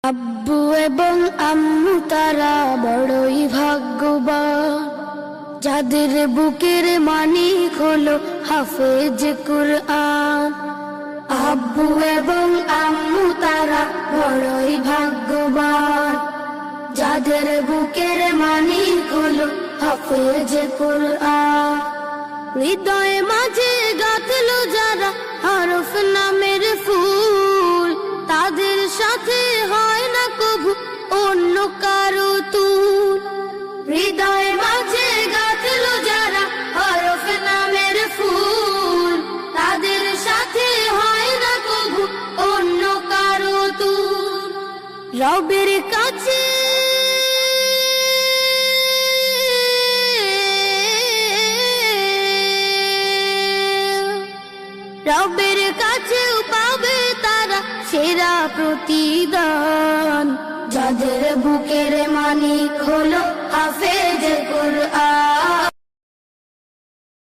আব্বু এবং আম্মু তারা বড়ই ভাগ্যবান, যাদের বুকের মানিক হলো হাফেজ কুরআন। আব্বু এবং আম্মু তারা বড়ই ভাগ্যবান, যাদের বুকের মানিক হলো হাফেজ কুরআন। হৃদয়ে মাঝে গাঁথলো যারা হরফ নামের ফুল, তাদের সাথে হয় না কবু অন্য কারো তুল। হৃদয়ে মাঝে গাঁথলো যারা হরফ নামের ফুল, তাদের সাথে হয় না কবু অন্য কারো তুল। রবের কাছে রবের কাছেও পাবে তারা সেরা প্রতিদান, যাদের বুকের মানিক হলো হাফেজ কুরআন।